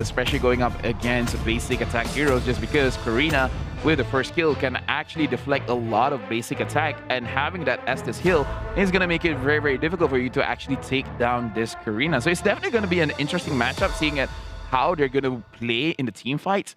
especially going up against basic attack heroes, just because Karina with the first kill can actually deflect a lot of basic attack, and having that Estes heal is going to make it very, very difficult for you to actually take down this Karina. So it's definitely going to be an interesting matchup, seeing at how they're going to play in the team fights.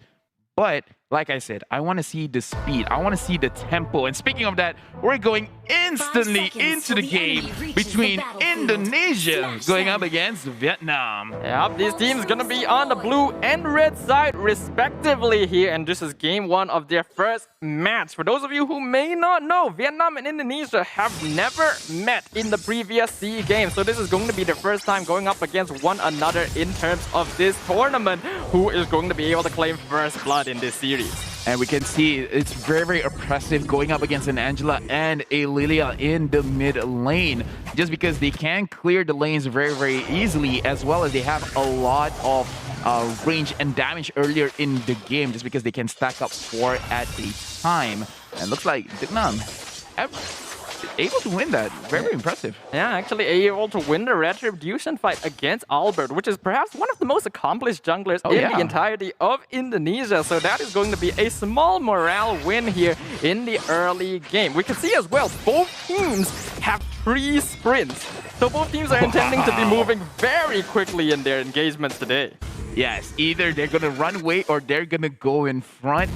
But like I said, I want to see the speed. I want to see the tempo. And speaking of that, we're going instantly into the game between Indonesia going up against Vietnam. Yep, these teams gonna be on the blue and red side respectively here, and this is game one of their first match. For those of you who may not know, Vietnam and Indonesia have never met in the previous SEA Games, so this is going to be the first time going up against one another in terms of this tournament. Who is going to be able to claim first blood in this series? And we can see it's very, very oppressive going up against an Angela and a Lilia in the mid lane, just because they can clear the lanes very, very easily, as well as they have a lot of range and damage earlier in the game, just because they can stack up 4 at a time. And looks like Vietnam able to win that. Very, very impressive. Yeah, actually able to win the Retribution fight against Albert, which is perhaps one of the most accomplished junglers in the entirety of Indonesia. So that is going to be a small morale win here in the early game. We can see as well, both teams have 3 sprints. So both teams are intending to be moving very quickly in their engagements today. Yes, either they're going to run away or they're going to go in front.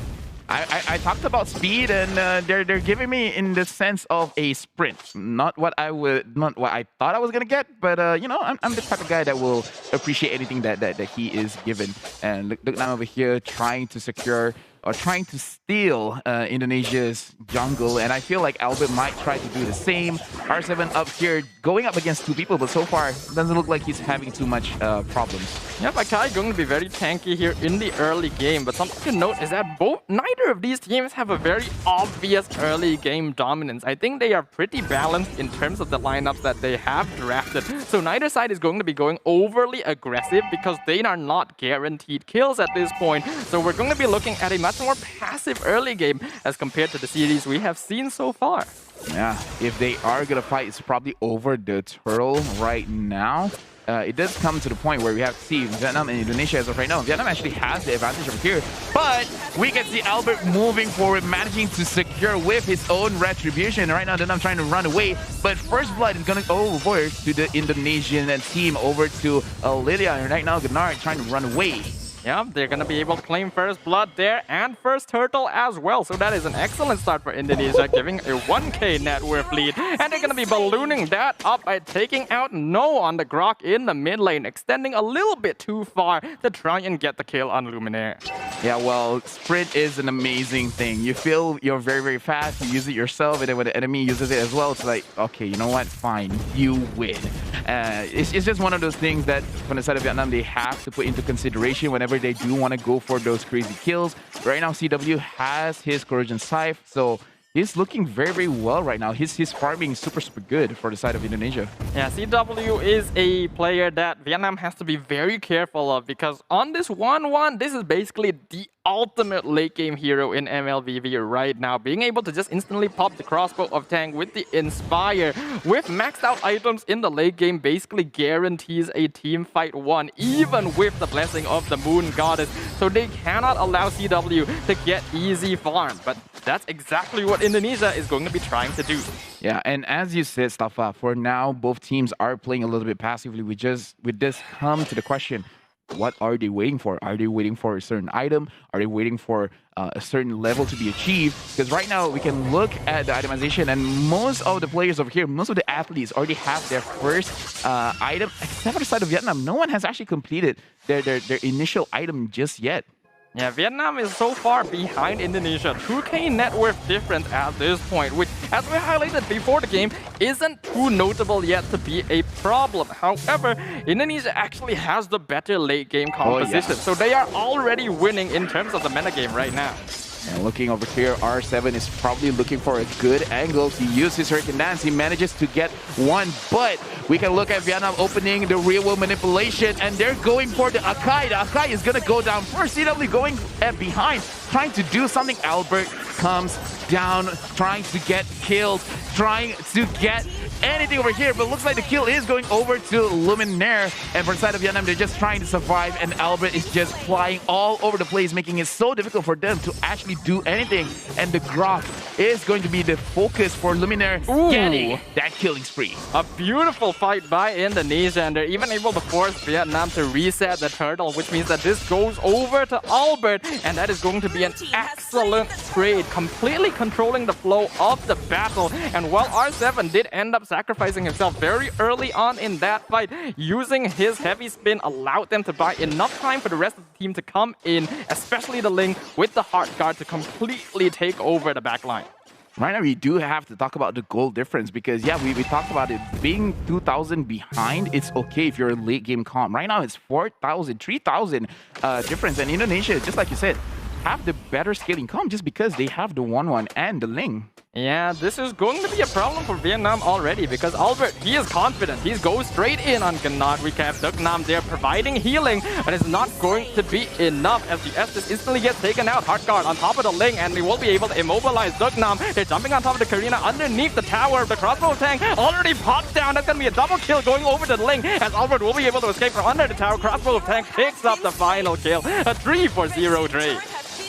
I talked about speed, and they're giving me in the sense of a sprint, not what I thought I was gonna get, but you know, I'm the type of guy that will appreciate anything that he is given. And look now over here, trying to secure or trying to steal Indonesia's jungle, and I feel like Albert might try to do the same. R7 up here going up against 2 people, but so far doesn't look like he's having too much problems. Yep, Akai going to be very tanky here in the early game, but something to note is that neither of these teams have a very obvious early game dominance. I think they are pretty balanced in terms of the lineups that they have drafted, so neither side is going to be going overly aggressive because they are not guaranteed kills at this point. So we're going to be looking at a much more passive early game as compared to the series we have seen so far. Yeah, if they are gonna fight, it's probably over the turtle right now. It does come to the point where we have to see Vietnam and Indonesia as of right now. Vietnam actually has the advantage over here, but we can see Albert moving forward, managing to secure with his own retribution. Right now, Vietnam trying to run away, but first blood is gonna go over to the Indonesian team, over to Lilia, and right now Gennard trying to run away. Yeah, they're going to be able to claim first blood there and first turtle as well. So that is an excellent start for Indonesia, giving a 1k net worth lead. And they're going to be ballooning that up by taking out No on the Grok in the mid lane, extending a little bit too far to try and get the kill on Luminaire. Yeah, well, sprint is an amazing thing. You feel you're very, very fast, you use it yourself, and then when the enemy uses it as well, it's like, okay, you know what, fine, you win. It's just one of those things that from the side of Vietnam, they have to put into consideration whenever they do want to go for those crazy kills. Right now, CW has his Corrosion Scythe, so he's looking very, very well right now. His farming is super, super good for the side of Indonesia. Yeah, CW is a player that Vietnam has to be very careful of, because on this 1-1, this is basically the ultimate late game hero in MLBB right now. Being able to just instantly pop the crossbow of Tang with the Inspire, with maxed out items in the late game, basically guarantees a team fight 1, even with the blessing of the Moon Goddess. So they cannot allow CW to get easy farm, but that's exactly what Indonesia is going to be trying to do. Yeah, and as you said, Stafa, for now, both teams are playing a little bit passively. We just come to the question, what are they waiting for? Are they waiting for a certain item? Are they waiting for a certain level to be achieved? Because right now, we can look at the itemization, and most of the players over here, most of the athletes already have their first item, except for the side of Vietnam. No one has actually completed their initial item just yet. Yeah, Vietnam is so far behind Indonesia. 2k net worth difference at this point, which, as we highlighted before the game, isn't too notable yet to be a problem. However, Indonesia actually has the better late game composition, so they are already winning in terms of the metagame right now. And looking over here, R7 is probably looking for a good angle. He used his Hurricane Dance. He manages to get one, but we can look at Vietnam opening the real world manipulation, and they're going for the Akai. The Akai is going to go down first. CW going behind, trying to do something. Albert comes down, trying to get killed, trying to get anything over here, but looks like the kill is going over to Luminaire. And for the side of Vietnam, they're just trying to survive, and Albert is just flying all over the place, making it so difficult for them to actually do anything. And the graph is going to be the focus for Luminaire getting that killing spree. A beautiful fight by Indonesia, and they're even able to force Vietnam to reset the turtle, which means that this goes over to Albert, and that is going to be an excellent trade, completely controlling the flow of the battle. And while R7 did end up sacrificing himself very early on in that fight, using his heavy spin allowed them to buy enough time for the rest of the team to come in, especially the Ling with the hard guard to completely take over the backline. Right now, we do have to talk about the goal difference because, yeah, we talked about it being 2,000 behind. It's okay if you're a late game comp. Right now, it's 4,000, 3,000 difference. And Indonesia, just like you said, have the better scaling comp just because they have the 1-1 and the Ling. Yeah, this is going to be a problem for Vietnam already because Albert, he is confident. He goes straight in on Gannat. We have Duc Nam there providing healing, but it's not going to be enough as the Estes instantly gets taken out. Hard guard on top of the Ling, and they will be able to immobilize Duc Nam. They're jumping on top of the Karina underneath the tower. The crossbow tank already popped down. That's going to be a double kill going over to the Ling as Albert will be able to escape from under the tower. Crossbow tank picks up the final kill. A 3-for-0 trade.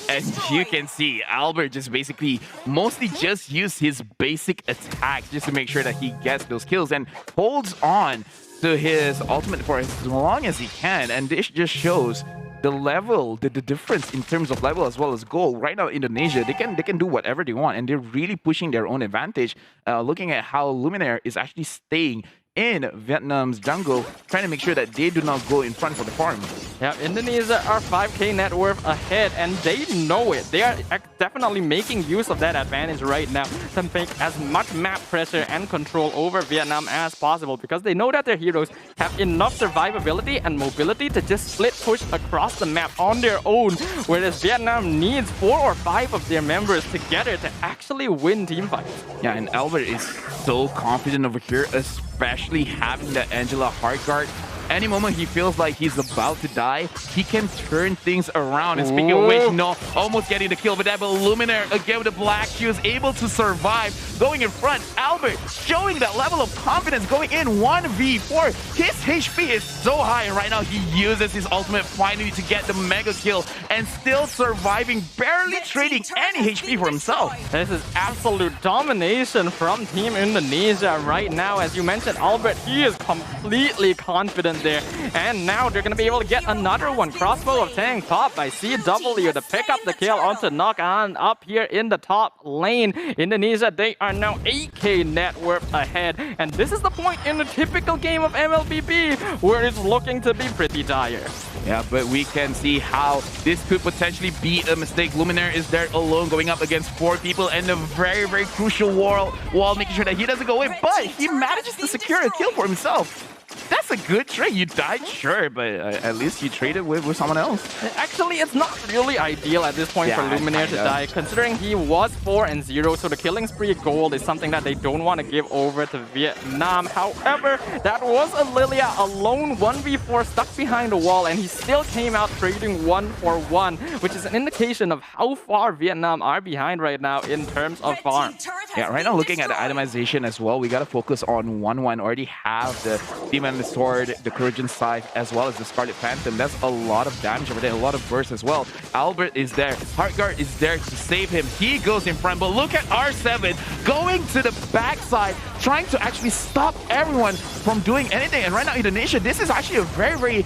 And you can see Albert just basically mostly just use his basic attacks just to make sure that he gets those kills and holds on to his ultimate for as long as he can. And this just shows the level, the difference in terms of level as well as goal. Right now, Indonesia, they can do whatever they want, and they're really pushing their own advantage. Looking at how Luminaire is actually staying in Vietnam's jungle, trying to make sure that they do not go in front for the farm. Yeah, Indonesia are 5k net worth ahead, and they know it. They are definitely making use of that advantage right now to make as much map pressure and control over Vietnam as possible because they know that their heroes have enough survivability and mobility to just split push across the map on their own, whereas Vietnam needs 4 or 5 of their members together to actually win team fights. Yeah, and Albert is so confident over here, especially having the Angela hard guard. Any moment he feels like he's about to die, he can turn things around. And speaking of which, no, almost getting the kill, but that Luminaire again with the black shoes, able to survive, going in front. Albert showing that level of confidence, going in 1v4. His HP is so high, and right now he uses his ultimate finally to get the mega kill and still surviving, barely trading any HP for himself. This is absolute domination from Team Indonesia right now. As you mentioned, Albert, he is completely confident there, and now they're going to be able to get another one. Crossbow of Tang popped by CW to pick up the kill onto Knock On up here in the top lane. Indonesia, they are now 8k net worth ahead, and this is the point in the typical game of MLBB where it's looking to be pretty dire. Yeah, but we can see how this could potentially be a mistake. Luminaire is there alone going up against 4 people and a very, very crucial wall, making sure that he doesn't go in, but he manages to secure a kill for himself. That's a good trade. You died, sure, but at least you traded with someone else. Actually, it's not really ideal at this point for Luminaire to die, considering he was 4-0, so the killing spree gold is something that they don't want to give over to Vietnam. However, that was a Lilia, a lone 1v4 stuck behind a wall, and he still came out trading 1-for-1, which is an indication of how far Vietnam are behind right now in terms of farm. Yeah, right now looking at the itemization as well, we got to focus on 1-1. Already have the Demon the Sword, the Courageous Scythe, as well as the Scarlet Phantom. That's a lot of damage over there, a lot of burst as well. Albert is there. Heartguard is there to save him. He goes in front, but look at R7 going to the backside, trying to actually stop everyone from doing anything. And right now, Indonesia, this is actually a very, very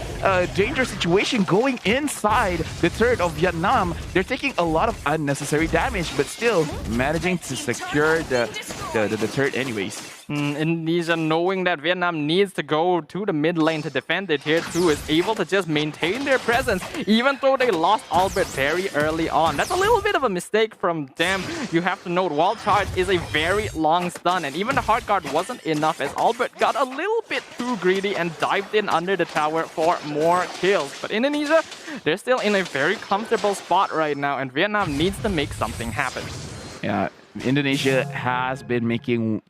dangerous situation going inside the turret of Vietnam. They're taking a lot of unnecessary damage, but still managing to secure the turret anyways. Indonesia, knowing that Vietnam needs to go to the mid lane to defend the tier 2, is able to just maintain their presence, even though they lost Albert very early on. That's a little bit of a mistake from them. You have to note, Wall Charge is a very long stun, and even the hard guard wasn't enough as Albert got a little bit too greedy and dived in under the tower for more kills. But Indonesia, they're still in a very comfortable spot right now, and Vietnam needs to make something happen. Yeah, Indonesia has been making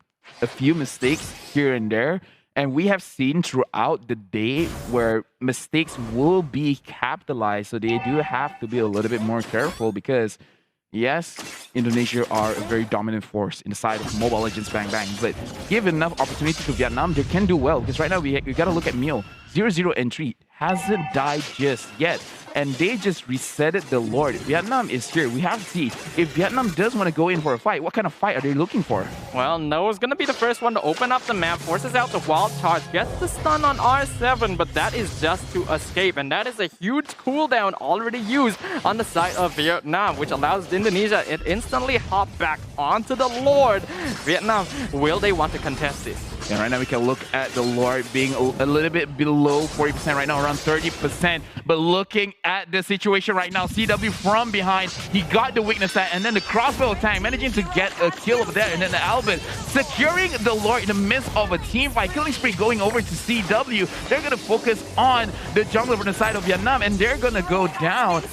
a few mistakes here and there, and we have seen throughout the day where mistakes will be capitalized, so they do have to be a little bit more careful because yes, Indonesia are a very dominant force in the side of Mobile Legends Bang Bang, but give enough opportunity to Vietnam, they can do well. Because right now we got to look at Mio. 0-0 entry hasn't died just yet. And they just resetted the Lord. Vietnam is here. We have to see if Vietnam does want to go in for a fight. What kind of fight are they looking for? Well, Noah's going to be the first one to open up the map, forces out the wild charge, gets the stun on R7, but that is just to escape. And that is a huge cooldown already used on the side of Vietnam, which allows Indonesia it instantly hop back onto the Lord. Vietnam, will they want to contest this? And right now we can look at the Lord being a little bit below 40% right now, around 30%. But looking at the situation right now, CW from behind, he got the weakness at, and then the crossbow attack, managing to get a kill over there. And then the Albert securing the Lord in the midst of a team fight. Killing spree going over to CW. They're going to focus on the jungler from the side of Vietnam, and they're going to go down.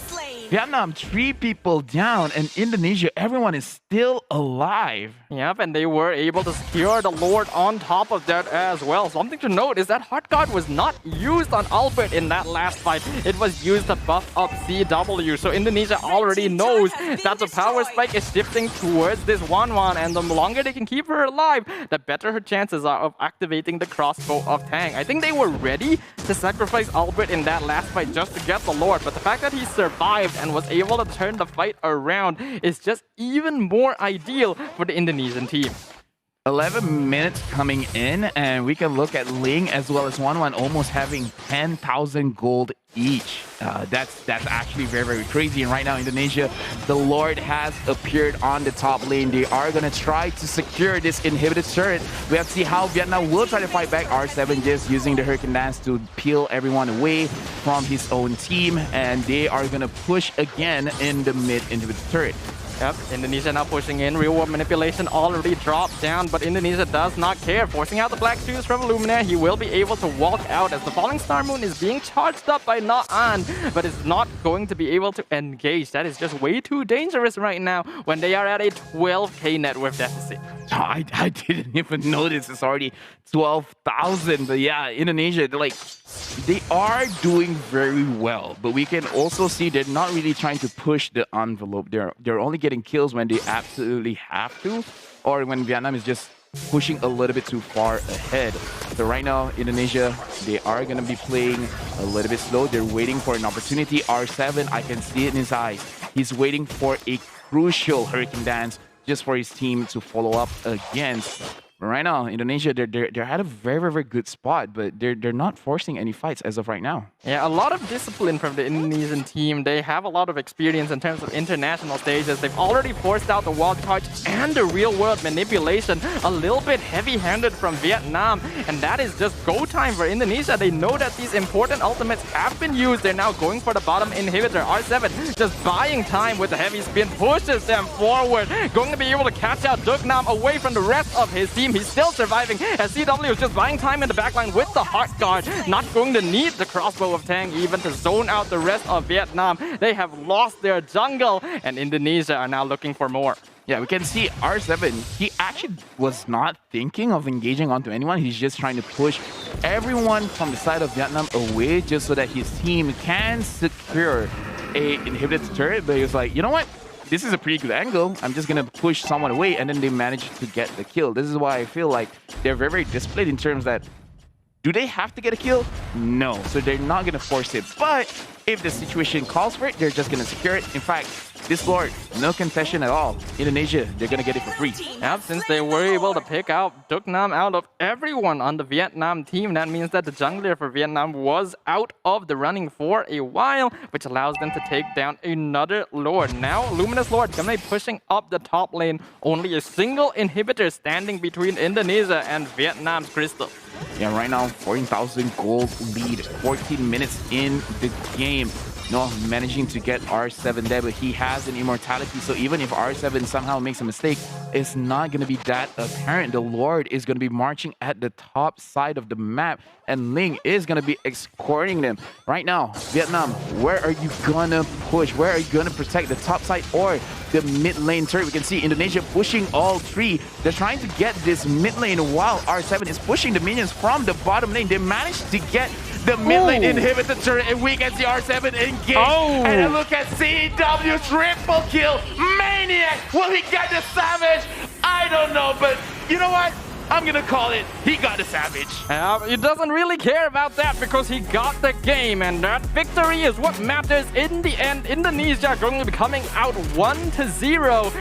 Vietnam, 3 people down, and Indonesia, everyone is still alive. Yep, and they were able to secure the Lord on top of that as well. Something to note is that Heart Guard was not used on Albert in that last fight. It was used to buff up CW. So Indonesia already knows that the power spike is shifting towards this Wanwan, and the longer they can keep her alive, the better her chances are of activating the crossbow of Tang. I think they were ready to sacrifice Albert in that last fight just to get the Lord, but the fact that he survived and was able to turn the fight around is just even more ideal for the Indonesian team. 11 minutes coming in, and we can look at Ling as well as Wanwan almost having 10,000 gold each. That's actually very, very crazy. And right now, Indonesia, the Lord has appeared on the top lane. They are going to try to secure this inhibited turret. We have to see how Vietnam will try to fight back. R7 just using the Hurricane Dance to peel everyone away from his own team, and they are going to push again in the mid inhibited turret. Yep, Indonesia now pushing in. Real world manipulation already dropped down, but Indonesia does not care. Forcing out the black shoes from Luminaire, he will be able to walk out as the Falling Star Moon is being charged up by Na'an, but is not going to be able to engage. That is just way too dangerous right now when they are at a 12k net worth deficit. I didn't even notice it's already 12,000. But yeah, Indonesia, they are doing very well. But we can also see they're not really trying to push the envelope. They're only getting kills when they absolutely have to, or when Vietnam is just pushing a little bit too far ahead. So right now, Indonesia, they are going to be playing a little bit slow. They're waiting for an opportunity. R7, I can see it in his eyes. He's waiting for a crucial Hurricane Dance just for his team to follow up against. But right now, Indonesia, they're at a very, very good spot, but they're not forcing any fights as of right now. Yeah, a lot of discipline from the Indonesian team. They have a lot of experience in terms of international stages. They've already forced out the wild charge and the real-world manipulation. A little bit heavy-handed from Vietnam, and that is just go time for Indonesia. They know that these important ultimates have been used. They're now going for the bottom inhibitor. R7 just buying time with the heavy spin, pushes them forward. Going to be able to catch out Dugnam away from the rest of his team. He's still surviving as CW is just buying time in the backline with the Heart Guard. Not going to need the crossbow of Tang even to zone out the rest of Vietnam. They have lost their jungle, and Indonesia are now looking for more. Yeah, we can see R7, he actually was not thinking of engaging onto anyone. He's just trying to push everyone from the side of Vietnam away just so that his team can secure a inhibited turret. But he was like, you know what? This is a pretty good angle. I'm just going to push someone away, and then they managed to get the kill. This is why I feel like they're very, very disciplined in terms that, do they have to get a kill? No. So they're not going to force it. But if the situation calls for it, they're just going to secure it. In fact, this Lord, no concession at all. Indonesia, they're going to get it for free. Yeah, since they were able to pick out Dugnam out of everyone on the Vietnam team, that means that the jungler for Vietnam was out of the running for a while, which allows them to take down another Lord. Now, Luminous Lord going to be pushing up the top lane. Only a single inhibitor standing between Indonesia and Vietnam's Crystal. Yeah, right now, 14,000 gold lead, 14 minutes in the game. No, managing to get R7 there, but he has an immortality, so even if R7 somehow makes a mistake, it's not going to be that apparent. The Lord is going to be marching at the top side of the map, and Ling is going to be escorting them. Right now, Vietnam, where are you going to push? Where are you going to protect the top side or the mid lane turret? We can see Indonesia pushing all three. They're trying to get this mid lane while R7 is pushing the minions from the bottom lane. They managed to get the mid lane inhibitor turret, and we can see R7 engage. And then look at CW triple kill. Man! Maniac, will he get the Savage? I don't know, but you know what? I'm gonna call it. He got the Savage. He doesn't really care about that because he got the game, and that victory is what matters in the end. Indonesia going to be coming out 1-0.